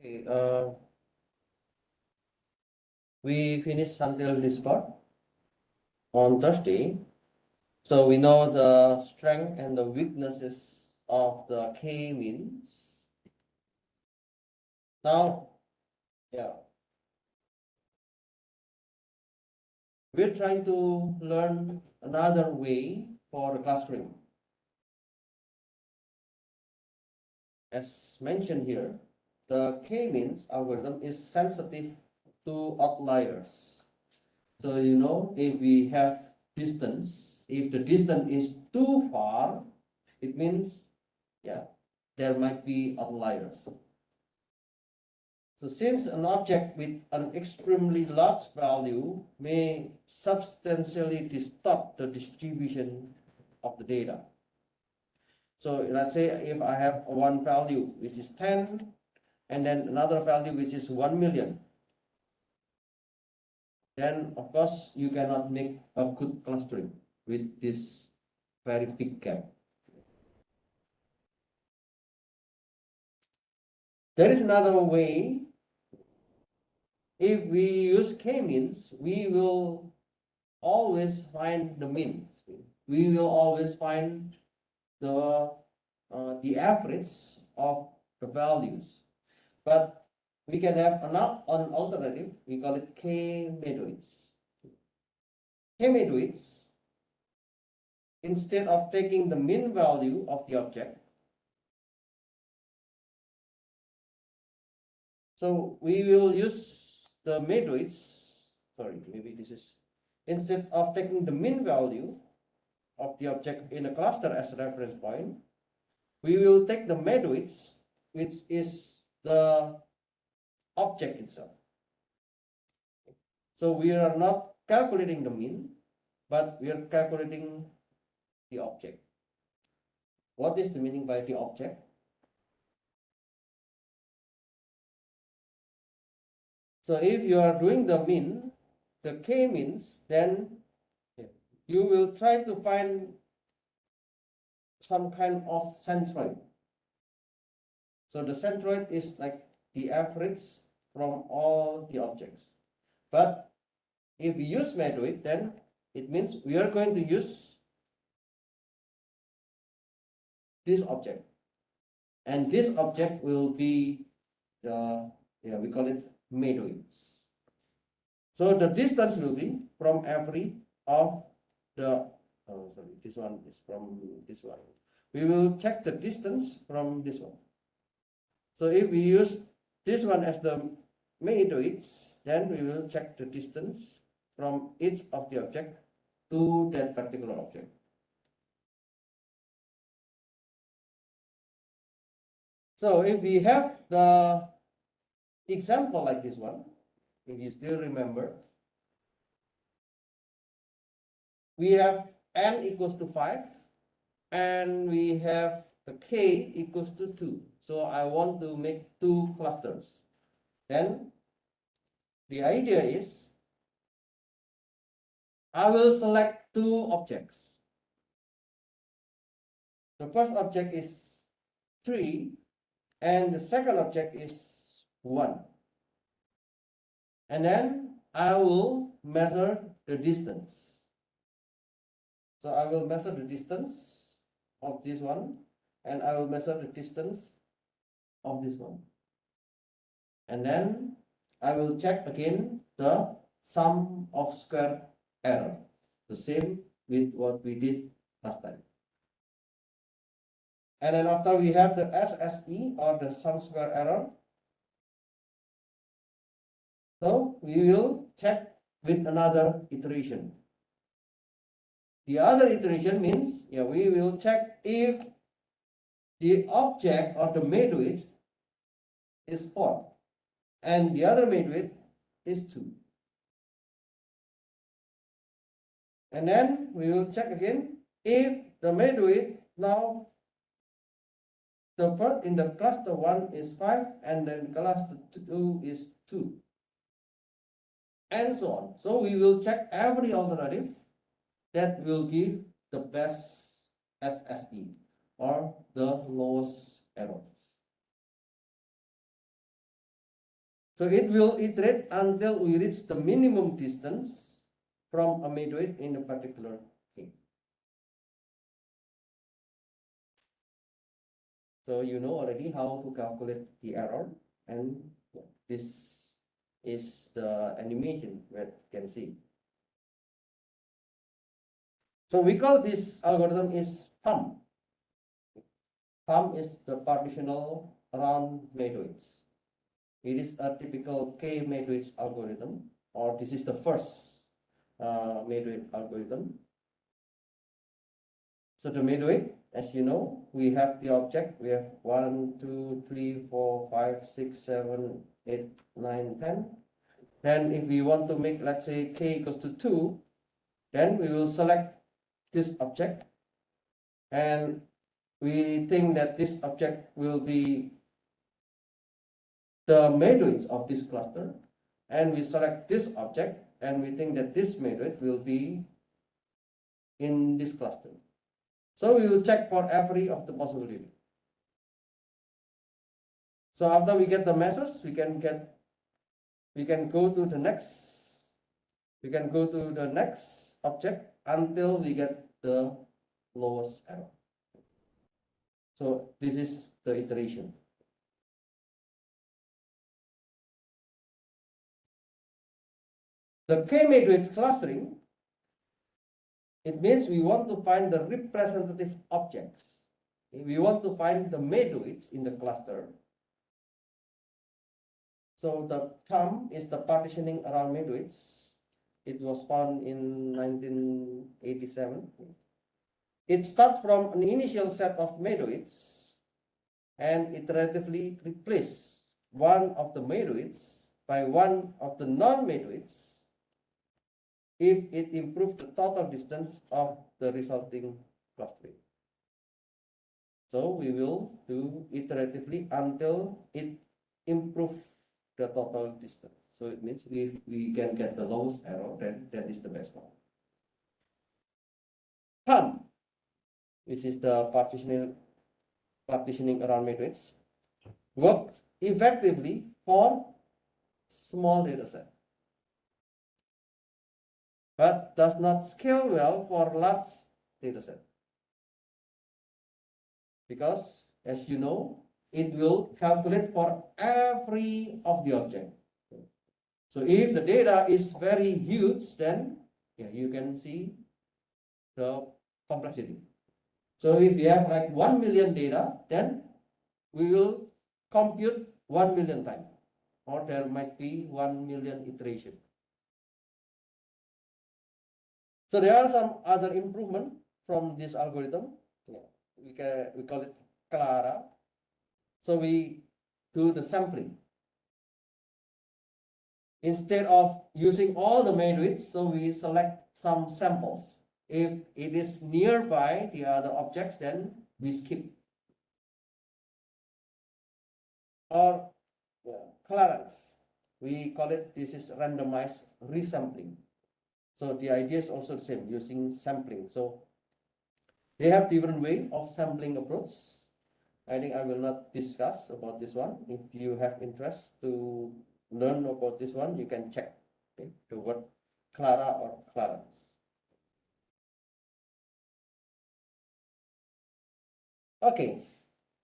Okay, we finished until this part on Thursday. So we know the strength and the weaknesses of the K-means. Now, yeah, we're trying to learn another way for the clustering. As mentioned here, the K-means algorithm is sensitive to outliers. So, if we have distance, if the distance is too far, it means, yeah, there might be outliers. So since an object with an extremely large value may substantially distort the distribution of the data. So let's say if I have one value which is 10 and then another value which is 1 million, then of course you cannot make a good clustering with this very big gap. There is another way. If we use k-means, we will always find the mean. We will always find the average of the values. But we can have an alternative. We call it K-Medoids. K-Medoids, instead of taking the mean value of the object, so we will use the Medoids. Sorry, maybe this is instead of taking the mean value of the object in a cluster as a reference point, we will take the Medoids, which is the object itself. So we are not calculating the mean, but we are calculating the object. What is the meaning by the object? So if you are doing the mean, the k-means, then you will try to find some kind of centroid. So the centroid is like the average from all the objects. But if we use Medoid, then it means we are going to use this object. And this object will be we call it Medoids. So the distance will be from every of the, this one is from this one. We will check the distance from this one. So if we use this one as the Medoids, then we will check the distance from each of the object to that particular object. So if we have the example like this one, if you still remember, we have n equals to 5 and we have the k equals to 2. So I want to make 2 clusters. Then the idea is I will select 2 objects. The first object is 3 and the second object is 1. And then I will measure the distance. So I will measure the distance of this one and I will measure the distance of this one. And then I will check again the sum of square error, the same with what we did last time. And then after we have the SSE or the sum square error, so we will check with another iteration. The other iteration means, we will check if the object or the Medoid is 4 and the other Medoid is 2. And then we will check again if the Medoid now the first in the cluster 1 is 5 and then cluster 2 is 2. And so on. So we will check every alternative that will give the best SSE or the lowest error. So it will iterate until we reach the minimum distance from a Medoid in a particular case. So you know already how to calculate the error, and this is the animation that you can see. So we call this algorithm is PUM. PUM is the partitional around Medoids. It is a typical K-Medoid algorithm, or this is the first Medoid algorithm. So the Medoid, as you know, we have the object. We have 1, 2, 3, 4, 5, 6, 7, 8, 9, 10. Then if we want to make, let's say, k equals to 2, then we will select this object, and we think that this object will be the Medoids of this cluster, and we select this object, and we think that this Medoid will be in this cluster. So we will check for every of the possibility. So after we get the measures, we can go to the next, object until we get the lowest error. So this is the iteration. The K-Medoids clustering, it means we want to find the representative objects. We want to find the Medoids in the cluster. So the term is the partitioning around Medoids. It was found in 1987. It starts from an initial set of Medoids and iteratively replace one of the Medoids by one of the non-Medoids if it improves the total distance of the resulting clustering. So we will do iteratively until it improves the total distance. So it means if we can get the lowest error, then that is the best one. PUM, which is the partitioning around Medoids, works effectively for small data set, but does not scale well for large data set. Because, as you know, it will calculate for every of the object. So if the data is very huge, then you can see the complexity. So if you have like 1 million data, then we will compute 1 million times, or there might be 1 million iteration. So there are some other improvement from this algorithm. We call it Clara. So we do the sampling. Instead of using all the Medoids, so we select some samples. If it is nearby the other objects, then we skip. Or clearance, we call it, this is randomized resampling. So the idea is also the same, using sampling. So they have different way of sampling approach. I think I will not discuss about this one. If you have interest to learn about this one, you can check the word Clara or Clarence. Okay,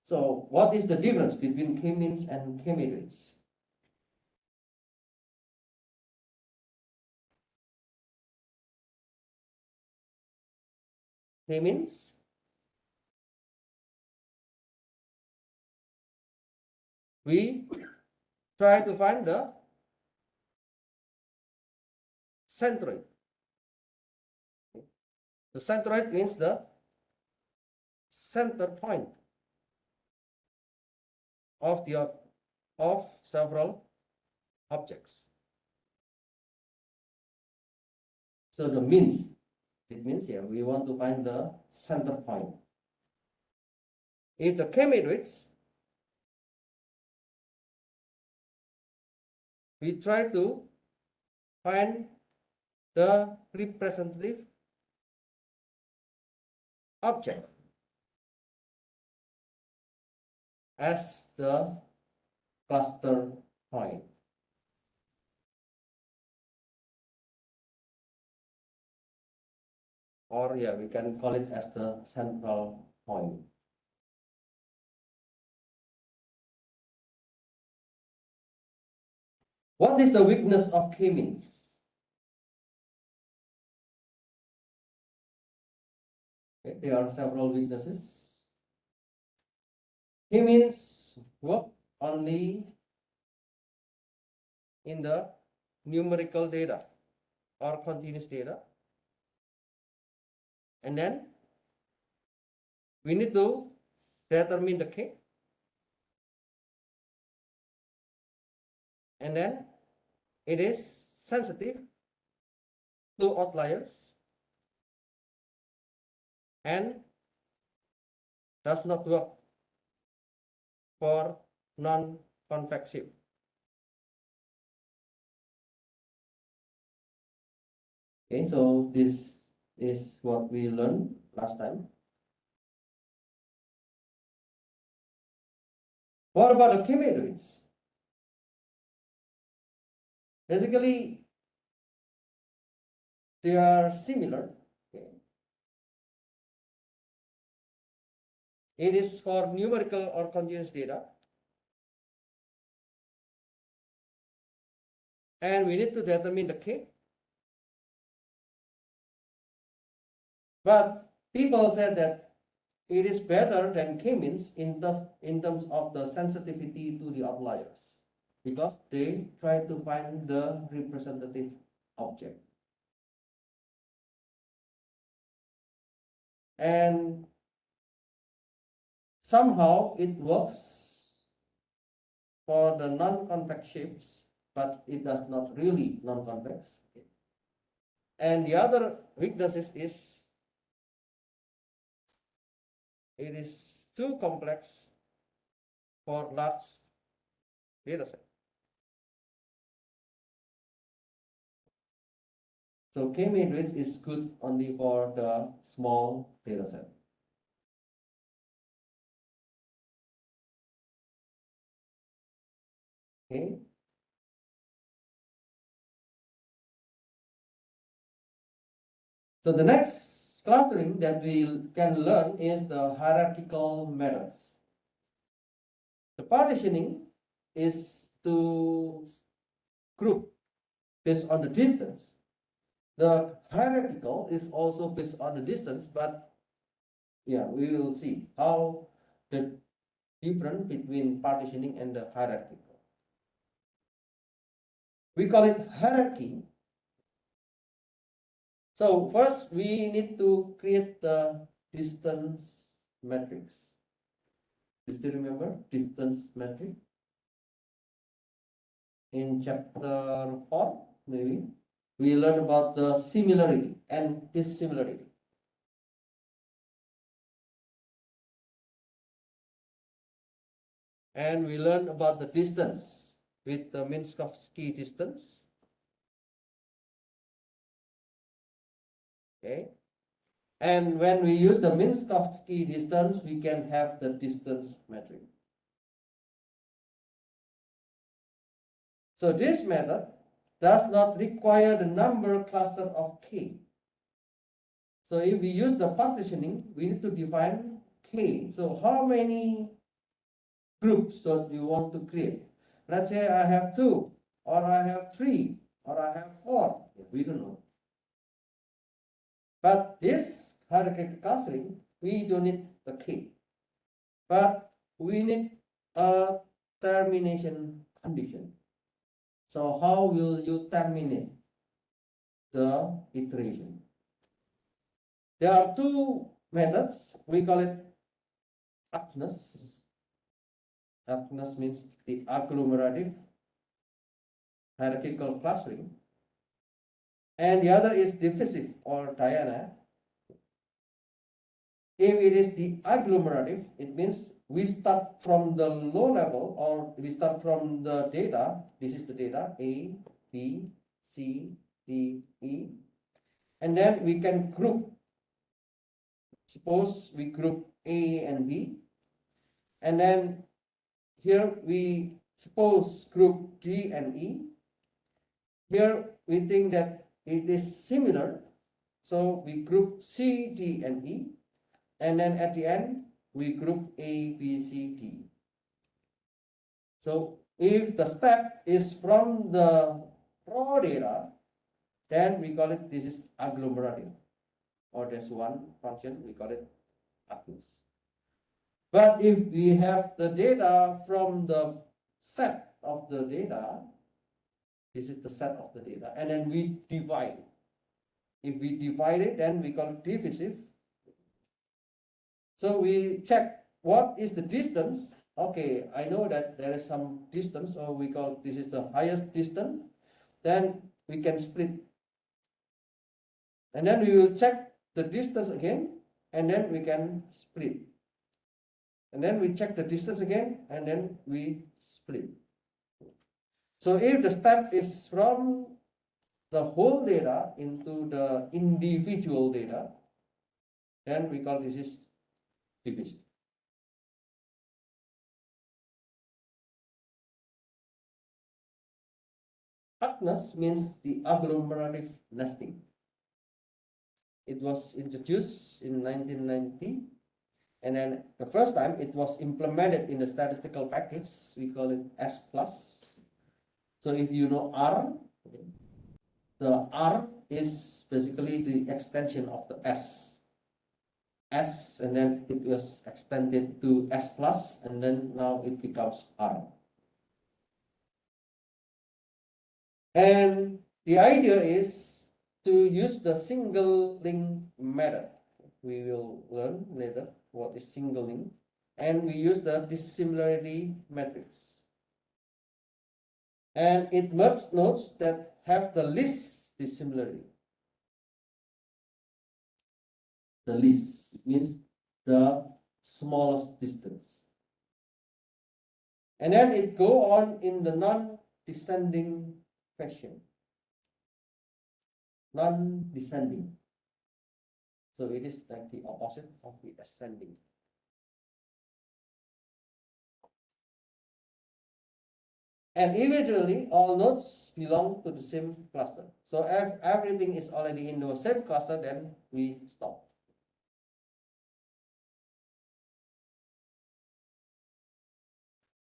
so what is the difference between K-means and K-Medoids? K-means, we try to find the centroid. The centroid means the center point of several objects. So the mean, it means here we want to find the center point. If the K-Medoids, we try to find the representative object as the cluster point. or yeah, we can call it as the central point. What is the weakness of K-means? Okay, there are several weaknesses. K-means work only in the numerical data or continuous data, and then we need to determine the K, and then it is sensitive to outliers and does not work for non-convexive. Okay, so this is what we learned last time. What about the K-Medoids? Basically, they are similar. Okay. It is for numerical or continuous data. And we need to determine the K. But people said that it is better than K-means in terms of the sensitivity to the outliers, because they try to find the representative object. And somehow it works for the non-convex shapes, but it does not really non-convex. And the other weaknesses is it is too complex for large data set. So K-Medoids is good only for the small data set. Okay. So the next clustering that we can learn is the hierarchical methods. The partitioning is to group based on the distance. The hierarchical is also based on the distance, but yeah, we will see how the difference between partitioning and the hierarchical. We call it hierarchy. So first we need to create the distance matrix. You still remember distance matrix? In chapter 4, maybe, we learned about the similarity and dissimilarity. And we learned about the distance with the Minkowski distance. Okay. And when we use the Minkowski distance, we can have the distance matrix. So this method does not require the number cluster of K. So if we use the partitioning, we need to define K. So how many groups that you want to create? Let's say I have 2, or I have 3, or I have 4. We don't know. But this hierarchical clustering, we don't need the K. But we need a termination condition. So how will you terminate the iteration? There are 2 methods. We call it AGNES. AGNES means the agglomerative hierarchical clustering. And the other is divisive or diana. If it is the agglomerative, it means we start from the low level, or we start from the data. This is the data A, B, C, D, E. And then we can group. Suppose we group A and B. And then here we suppose group G and E. Here we think that it is similar. So we group C, D, and E, and then at the end we group A, B, C, D. So if the step is from the raw data, then we call it this is agglomerative, or there's one function we call it AGNES. But if we have the data from the set of the data, this is the set of the data, and then we divide. If we divide it, then we call it divisive. So we check what is the distance. Okay, I know that there is some distance, so we call this is the highest distance. Then we can split. And then we will check the distance again, and then we can split. And then we check the distance again, and then we split. So if the step is from the whole data into the individual data, then we call this is division. AGNES means the agglomerative nesting. It was introduced in 1990, and then the first time it was implemented in the statistical package. We call it S plus. So if you know R, the R is basically the extension of the S. S, and then it was extended to S plus, and then now it becomes R. And the idea is to use the single link method. We will learn later what is single link, and we use the dissimilarity matrix. And it merges nodes that have the least dissimilarity. The least means the smallest distance. And then it go on in the non-descending fashion. Non-descending. So it is like the opposite of the ascending. And eventually, all nodes belong to the same cluster. So if everything is already in the same cluster, then we stop.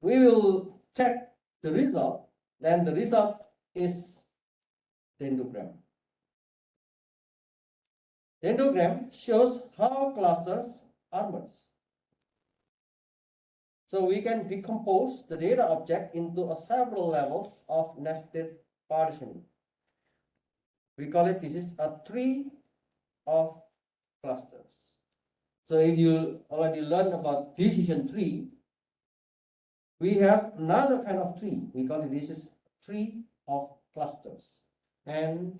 We will check the result. Then the result is dendrogram. Dendrogram shows how clusters are merged. So we can decompose the data object into several levels of nested partitioning. We call it, this is a tree of clusters. So if you already learned about decision tree, we have another kind of tree. We call it, this is tree of clusters. And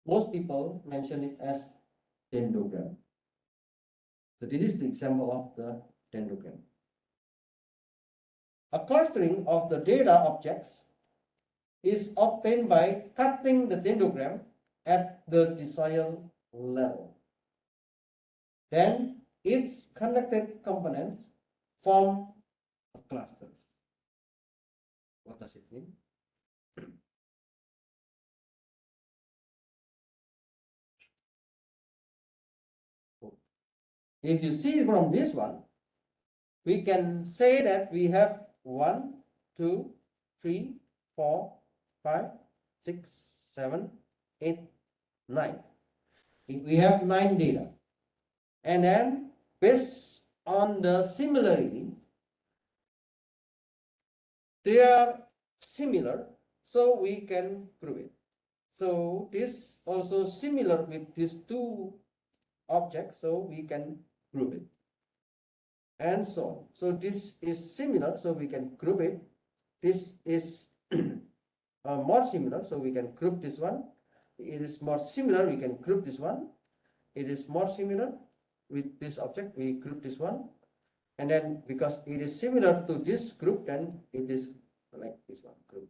most people mention it as dendrogram. So this is the example of the dendrogram. A clustering of the data objects is obtained by cutting the dendrogram at the desired level. Then its connected components form a cluster. What does it mean? If you see from this one, we can say that we have 1, 2, 3, 4, 5, 6, 7, 8, 9. We have 9 data. And then based on the similarity, they are similar, so we can group it. So this also similar with these two objects, so we can group it. And so on. So this is similar, so we can group it. This is more similar, so we can group this one. It is more similar, we can group this one. It is more similar with this object, we group this one. And then because it is similar to this group, then it is like this one group.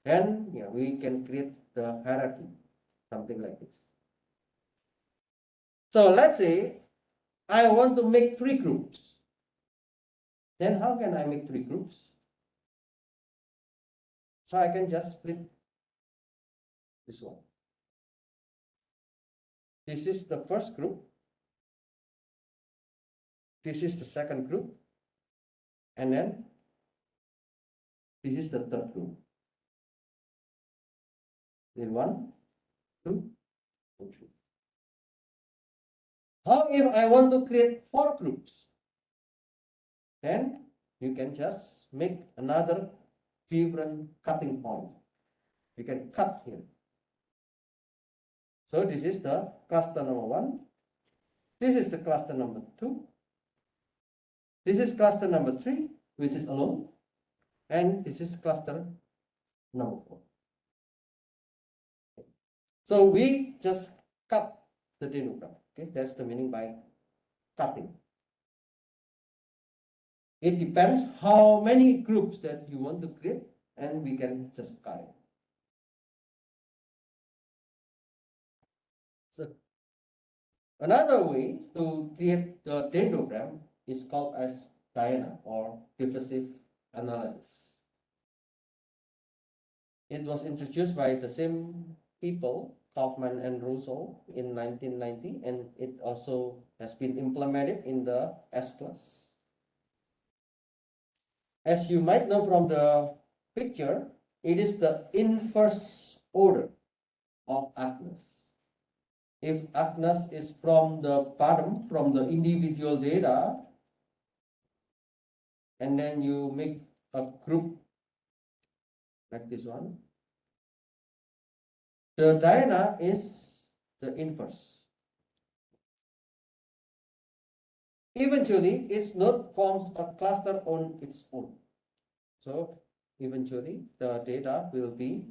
Then yeah, we can create the hierarchy, something like this. So let's say I want to make 3 groups. Then how can I make 3 groups? So I can just split this one. This is the first group. This is the second group. And then this is the third group. Then 1, 2, and 3. How if I want to create 4 groups? Then you can just make another different cutting point. You can cut here. So this is the cluster number 1. This is the cluster number 2. This is cluster number 3, which is alone. And this is cluster number 4. So we just cut the dendrogram. Okay, that's the meaning by cutting. It depends how many groups that you want to create, and we can just cut it. So another way to create the dendrogram is called as Diana or divisive analysis. It was introduced by the same people, Kaufman and Russo, in 1990, and it also has been implemented in the S class. As you might know from the picture, it is the inverse order of AGNES. If AGNES is from the bottom, from the individual data, and then you make a group like this one, the Diana is the inverse. Eventually, its node forms a cluster on its own. So eventually, the data will be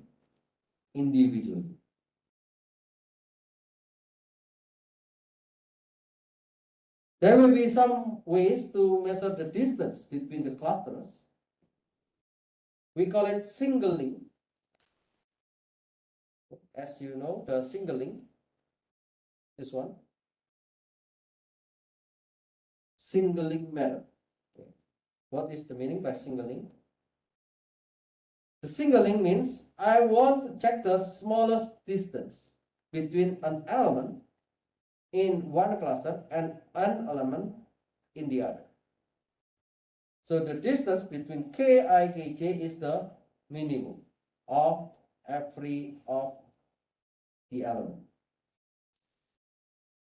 individual. There will be some ways to measure the distance between the clusters. We call it single link. As you know, the single link, this one, single link method. What is the meaning by single link? The single link means I want to check the smallest distance between an element in one cluster and an element in the other. So the distance between Ki, Kj is the minimum of every of the element.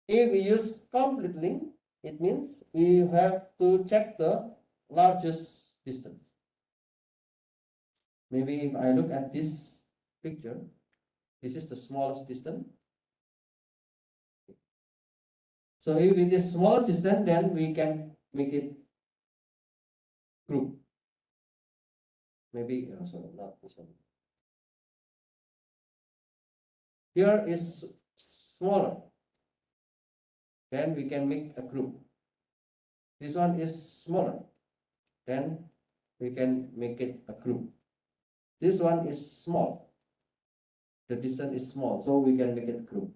If we use complete link, it means we have to check the largest distance. Maybe if I look at this picture, this is the smallest distance. So if it is smallest distance, then we can make it group. Maybe sorry, not this one. Here is smaller. Then we can make a group. This one is smaller. Then we can make it a group. This one is small. The distance is small, so we can make it a group.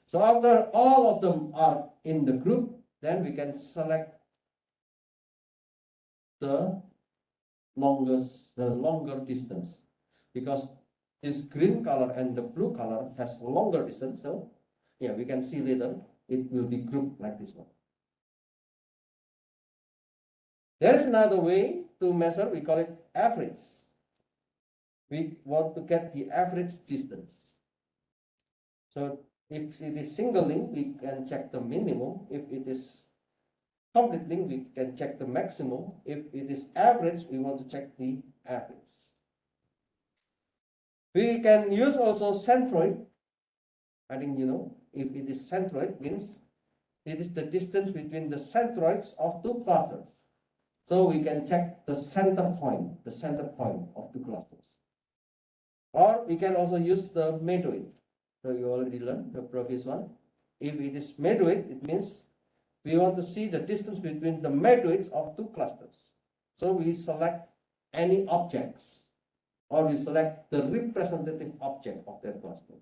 So after all of them are in the group, then we can select the longer distance, because this green color and the blue color has longer distance. So yeah, we can see later it will be grouped like this one. There is another way to measure, we call it average. We want to get the average distance. So if it is single link, we can check the minimum. If it is complete link, we can check the maximum. If it is average, we want to check the average. We can use also centroid. I think you know, if it is centroid, means it is the distance between the centroids of two clusters. So we can check the center point of two clusters. Or we can also use the Medoid. So you already learned the previous one. If it is Medoid, it means we want to see the distance between the Medoids of two clusters. So we select any objects, or we select the representative object of their clusters.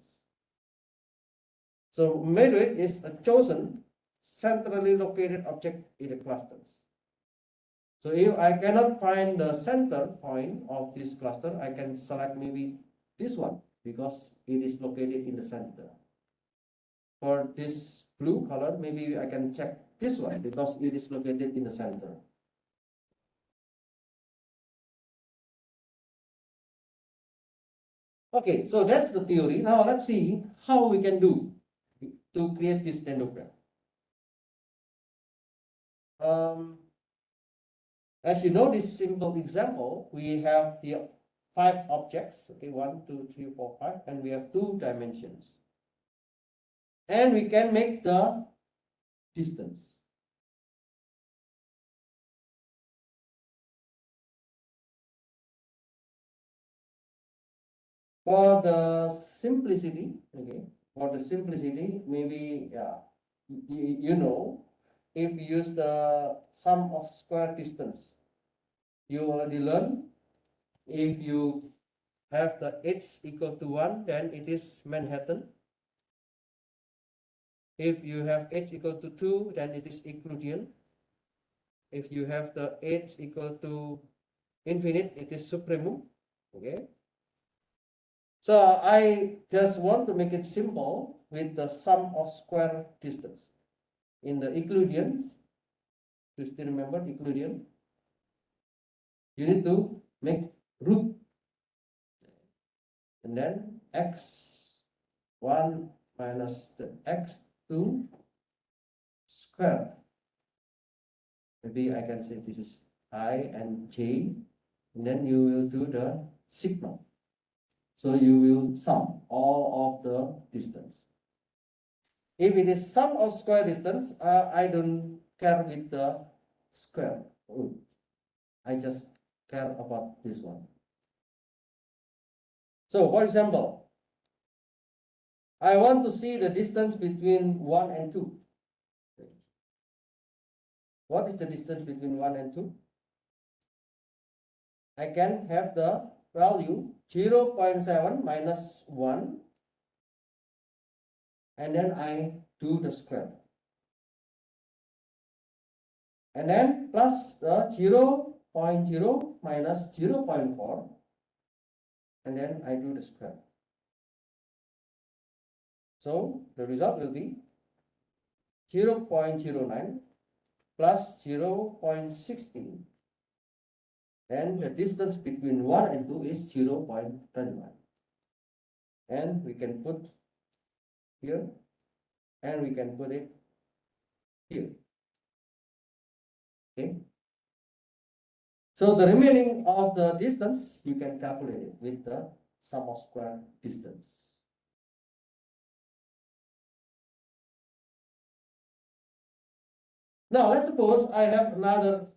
So Medoid is a chosen centrally located object in the clusters. So if I cannot find the center point of this cluster, I can select maybe this one, because it is located in the center. for this blue color, maybe I can check this one because it is located in the center. Okay, so that's the theory. Now let's see how we can do to create this dendrogram. As you know, this simple example, we have the 5 objects, okay, 1, 2, 3, 4, 5, and we have 2 dimensions. And we can make the distance. For the simplicity, okay, maybe you know, if you use the sum of square distance, you already learn if you have the h equal to 1, then it is Manhattan. If you have h equal to 2, then it is Euclidean. If you have the h equal to infinite, it is supremum. Okay. So I just want to make it simple with the sum of square distance. In the Euclidean, you still remember Euclidean? You need to make root, and then x1 minus the x2 square. Maybe I can say this is I and j, and then you will do the sigma. So you will sum all of the distance. If it is sum of square distance, I don't care with the square root. I just care about this one. So for example, I want to see the distance between 1 and 2. What is the distance between 1 and 2? I can have the value 0.7 minus 1, and then I do the square. And then plus the 0.0 minus 0.4, and then I do the square. So the result will be 0.09 plus 0.16, and the distance between 1 and 2 is 0.21. And we can put here, and we can put it here. Okay. So the remaining of the distance, you can calculate it with the sum of square distance. Now let's suppose I have another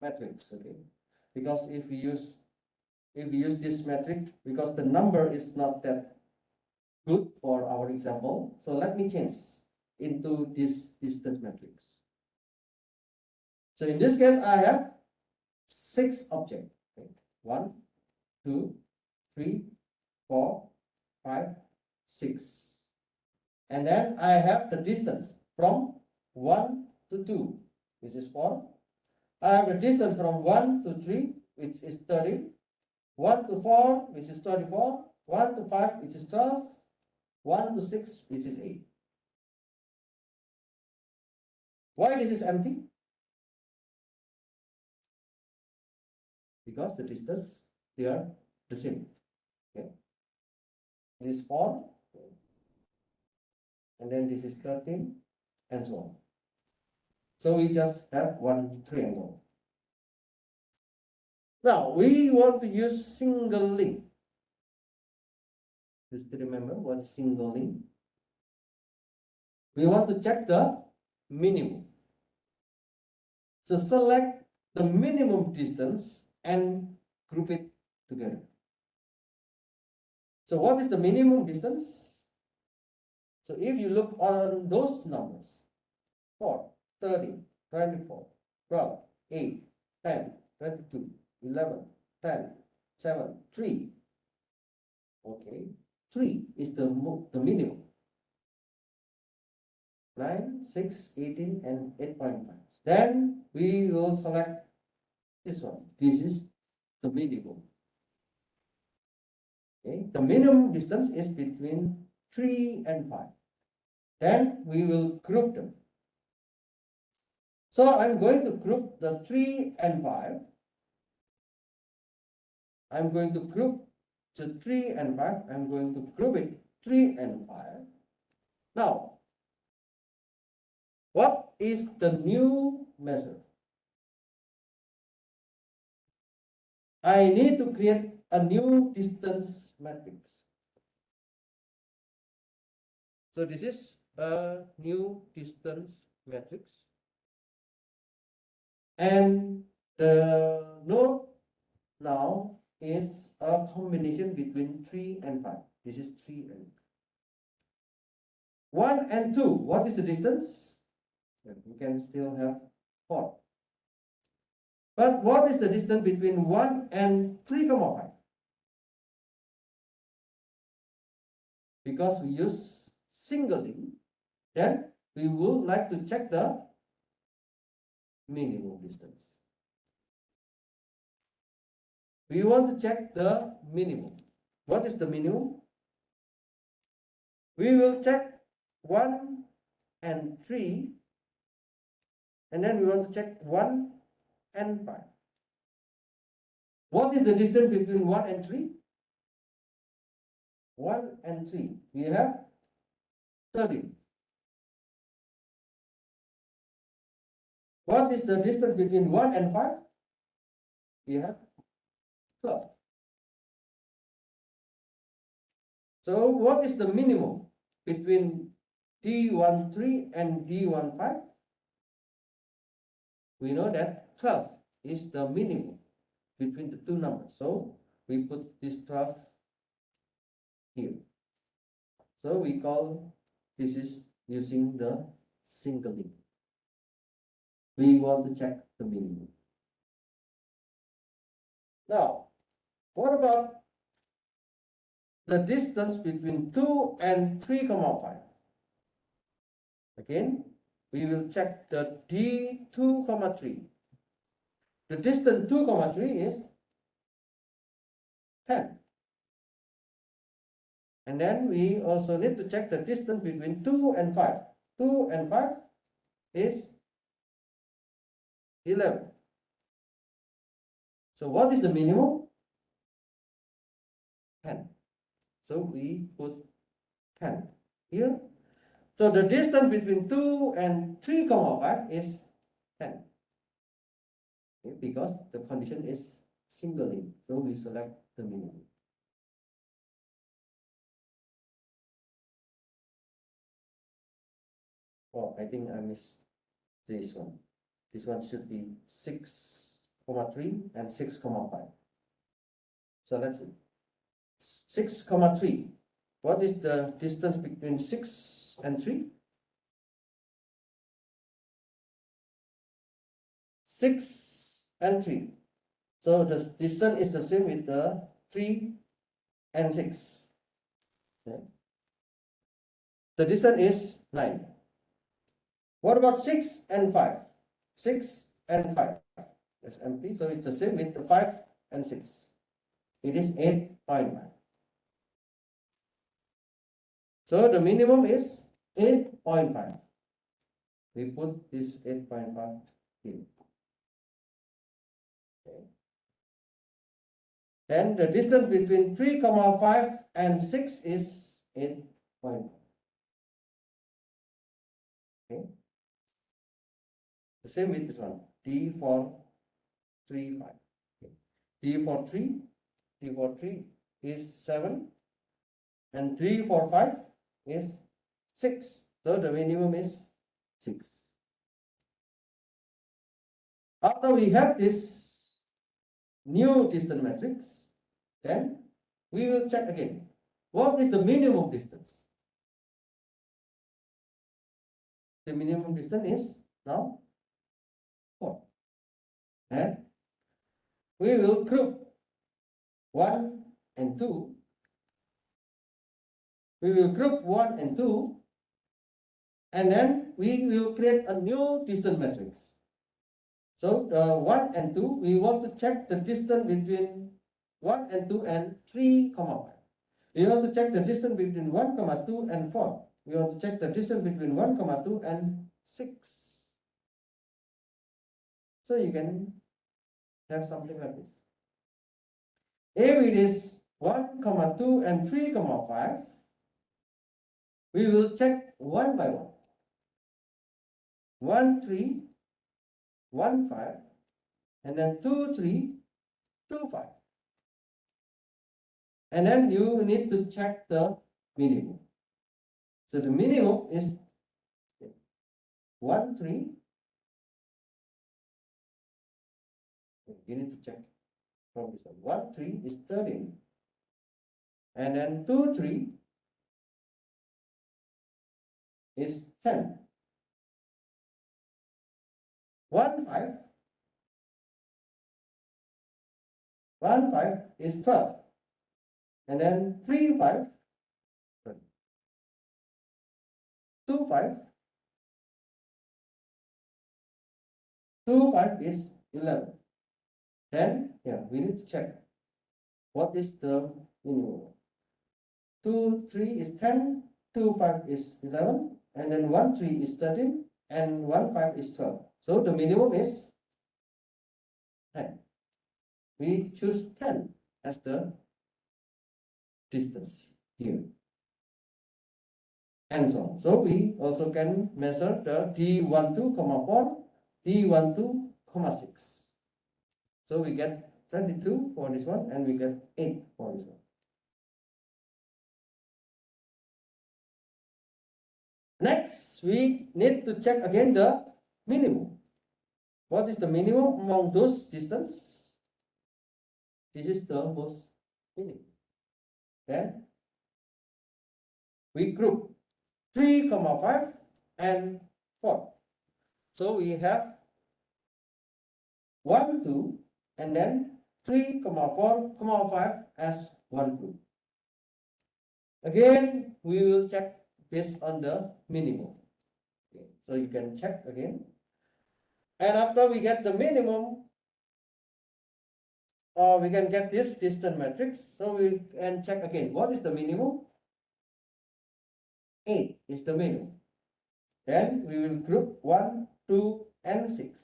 matrix, okay? Because if we use this metric, because the number is not that good for our example, so let me change into this distance matrix. So in this case, I have 6 objects. Okay? 1, 2, 3, 4, 5, 6. And then I have the distance from 1 to 2, which is 4. I have the distance from 1 to 3, which is 30. 1 to 4, which is 24. 1 to 5, which is 12. 1 to 6, which is 8. Why this is empty? Because the distance, they are the same. Okay. This is 4, and then this is 13, and so on. So we just have one triangle. Now we want to use single link. Just to remember what single link. We want to check the minimum. So select the minimum distance and group it together. So what is the minimum distance? So if you look on those numbers, 4, 13, 24, 12, 8, 10, 22, 11, 10, 7, 3. Okay, 3 is the minimum. 9, 6, 18, and 8.5. Then we will select this one. This is the minimum. Okay, the minimum distance is between 3 and 5. Then we will group them. So I'm going to group the 3 and 5. I'm going to group the 3 and 5. I'm going to group it 3 and 5. Now, what is the new measure? I need to create a new distance matrix. So this is a new distance matrix. And the node now is a combination between 3 and 5. This is 3 and 1 and 2. What is the distance? We can still have 4. But what is the distance between 1 and 3, 5? Because we use singling, then we would like to check the minimum distance. We want to check the minimum. What is the minimum? We will check 1 and 3, and then we want to check 1 and 5. What is the distance between 1 and 3? 1 and 3. We have 30. What is the distance between 1 and 5? We have 12. So what is the minimum between D13 and D15? We know that 12 is the minimum between the two numbers. So we put this 12 here. So we call this is using the singling. We want to check the minimum. Now, what about the distance between 2 and 3, 5? Again, we will check the D2, 3. The distance 2, 3 is 10. And then we also need to check the distance between 2 and 5. 2 and 5 is 11. So what is the minimum? 10. So we put 10 here. So the distance between 2 and 3, 5 is 10. Okay, because the condition is singling. So we select the minimum. Oh, I think I missed this one. This one should be 6, 3 and 6, 5. So let's see. 6, 3. What is the distance between 6 and 3? 6 and 3. So the distance is the same with the 3 and 6. Okay. The distance is 9. What about 6 and 5? 6 and 5. That's empty. So it's the same with the 5 and 6. It is 8.1. So the minimum is 8.5. We put this 8.5 here. Okay. Then the distance between 3, 5 and 6 is 8.5. Okay. The same with this one, D for 3, 5. Okay. D for 3 is 7, and 3 for 5 is 6. So the minimum is 6. After we have this new distance matrix, then we will check again. What is the minimum distance? The minimum distance is now 4. And we will group 1 and 2. We will group 1 and 2, and then we will create a new distance matrix. So the 1 and 2, we want to check the distance between 1 and 2 and 3, 5. We want to check the distance between 1, 2 and 4. we want to check the distance between 1, 2 and 6. So you can have something like this. If it is 1, 2 and 3, 5, we will check one by one. 1, 3, 1, 5, and then 2, 3, 2, 5. And then you need to check the minimum. So the minimum is 1, 3. You need to check from this one. 1, 3 is 13. And then 2, 3 is 10. 1, 5. 1, 5 is 12. And then 3, 5. 2, 5. 2, 5 is 11. Then, we need to check what is the minimum. 2, 3 is 10, 2, 5 is 11, and then 1, 3 is 13, and 1, 5 is 12. So the minimum is 10. We choose 10 as the distance here. And so on. So we also can measure the D12,4, D12,6. So we get 22 for this one, and we get 8 for this one. Next, we need to check again the minimum. What is the minimum among those distance? This is the most minimum. Then we group 3, 5 and 4. So we have 1, 2, and then 3, 4, 5 as one group. Again, we will check based on the minimum. Okay. So you can check again. And after we get the minimum, we can get this distance matrix. So we can check again. What is the minimum? 8 is the minimum. Then we will group 1, 2, and 6.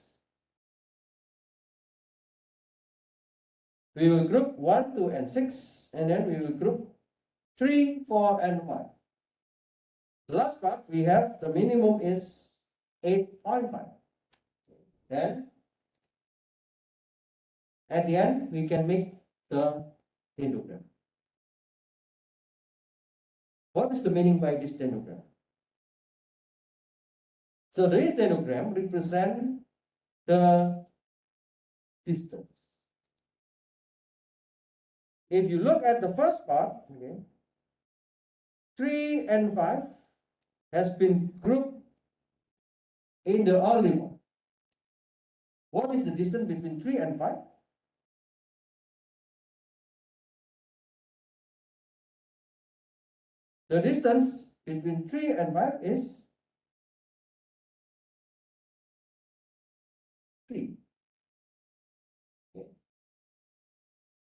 We will group 1, 2, and 6, and then we will group 3, 4, and 5. The last part, we have the minimum is 8.5. Then at the end, we can make the dendrogram. What is the meaning by this dendrogram? So this dendrogram represents the distance. If you look at the first part, okay, 3 and 5 has been grouped in the early one. What is the distance between 3 and 5? The distance between 3 and 5 is 3. Okay.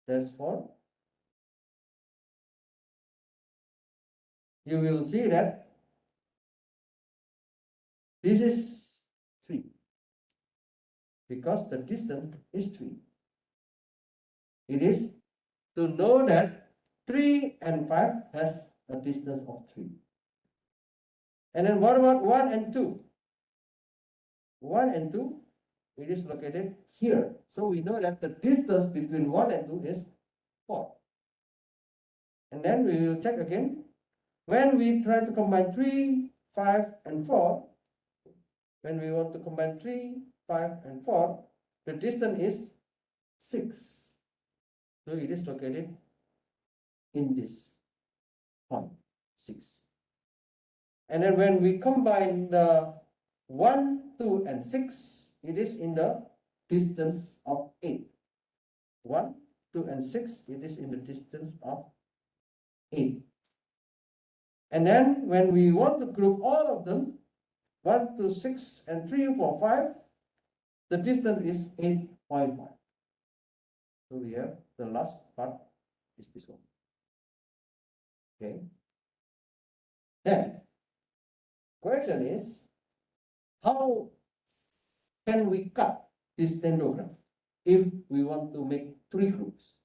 Therefore, you will see that this is 3 because the distance is 3. It is to know that 3 and 5 has a distance of 3. And then what about 1 and 2? 1 and 2, it is located here. So we know that the distance between 1 and 2 is 4. And then we will check again. When we try to combine 3, 5, and 4, when we want to combine 3, 5, and 4, the distance is 6. So it is located in this point, 6. And then when we combine the 1, 2, and 6, it is in the distance of 8. 1, 2, and 6, it is in the distance of 8. And then when we want to group all of them, 1, 2, 6, and 3, 4, 5, the distance is 8.1. So we have the last part is this one. Okay. Then question is, how can we cut this dendrogram if we want to make 3 groups?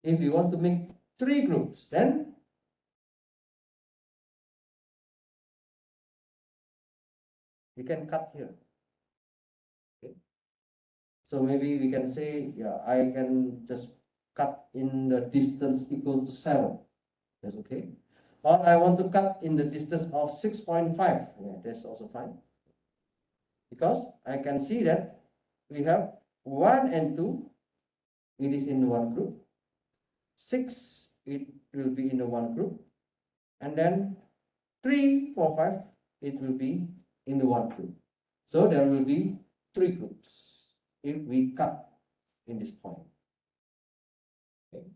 If we want to make 3 groups, then we can cut here. Okay. So maybe we can say, yeah, I can just cut in the distance equal to 7. That's okay. Or I want to cut in the distance of 6.5. Yeah, that's also fine. Because I can see that we have 1 and 2, it is in one group. 6, it will be in the one group. And then 3, 4, 5, it will be in the one group. So there will be 3 groups if we cut in this point. Okay.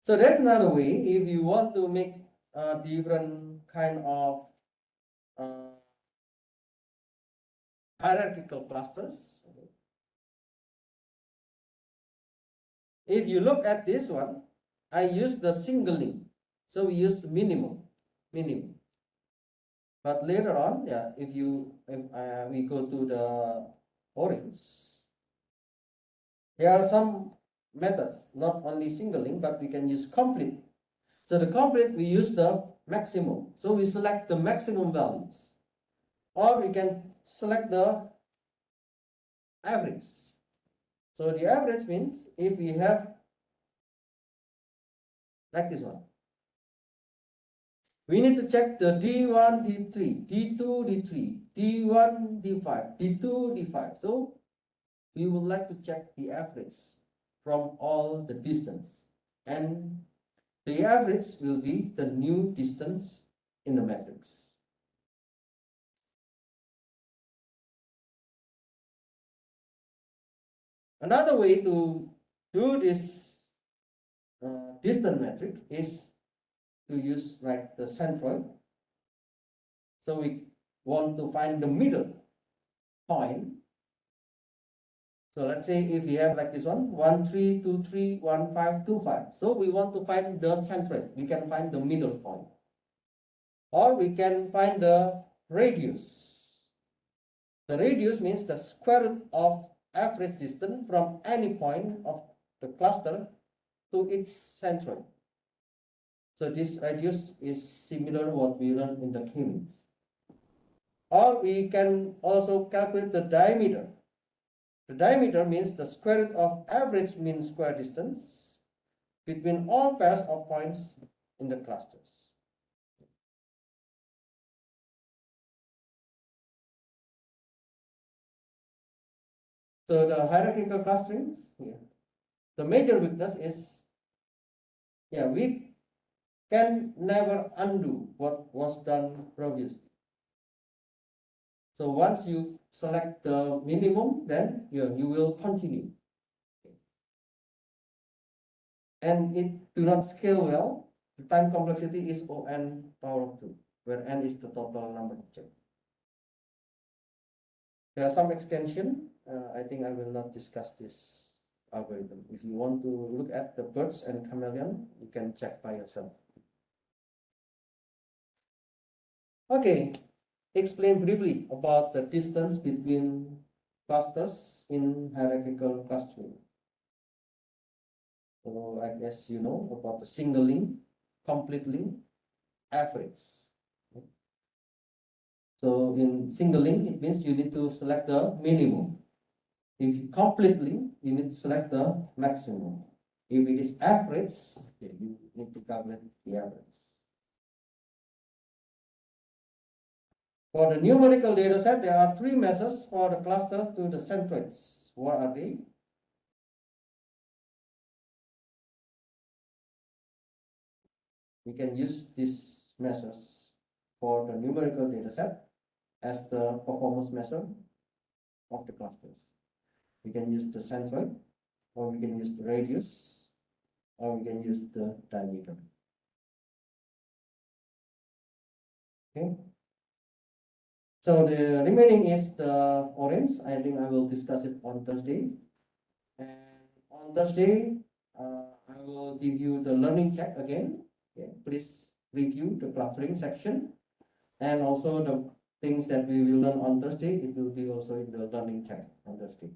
So that's another way if you want to make a different kind of hierarchical clusters. If you look at this one, I use the singling. So we use the minimum. But later on, yeah, if we go to the orange, there are some methods, not only singling, but we can use complete. So the complete, we use the maximum. So we select the maximum values. Or we can select the average. So the average means if we have like this one, we need to check the D1, D3, D2, D3, D1, D5, D2, D5. So we would like to check the average from all the distance, and the average will be the new distance in the matrix. Another way to do this distance matrix is to use like the centroid. So we want to find the middle point. So let's say if we have like this one, 1, 3, 2, 3, 1, 5, 2, 5. So we want to find the centroid. We can find the middle point. Or we can find the radius. The radius means the square root of average distance from any point of the cluster to its centroid. So this radius is similar to what we learned in the K-Medoid. Or we can also calculate the diameter. The diameter means the square root of average mean square distance between all pairs of points in the clusters. So the hierarchical clustering, the major weakness is, we can never undo what was done previously. So once you select the minimum, then you will continue. And it do not scale well. The time complexity is O(n) power of 2, where n is the total number of checks. There are some extension. I think I will not discuss this algorithm. If you want to look at the birds and chameleon, you can check by yourself. Okay, explain briefly about the distance between clusters in hierarchical clustering. So I guess you know about the single link, complete link, average. So in single link, it means you need to select the minimum. If you complete link, you need to select the maximum. If it is average, you need to calculate the average. For the numerical data set, there are 3 measures for the cluster to the centroids. What are they? We can use these measures for the numerical data set as the performance measure of the clusters. We can use the centroid, or we can use the radius, or we can use the diameter. Okay. So the remaining is the orange. I think I will discuss it on Thursday. And on Thursday, I will give you the learning check again. Okay, please review the clustering section and also the things that we will learn on Thursday. It will be also in the learning check on Thursday.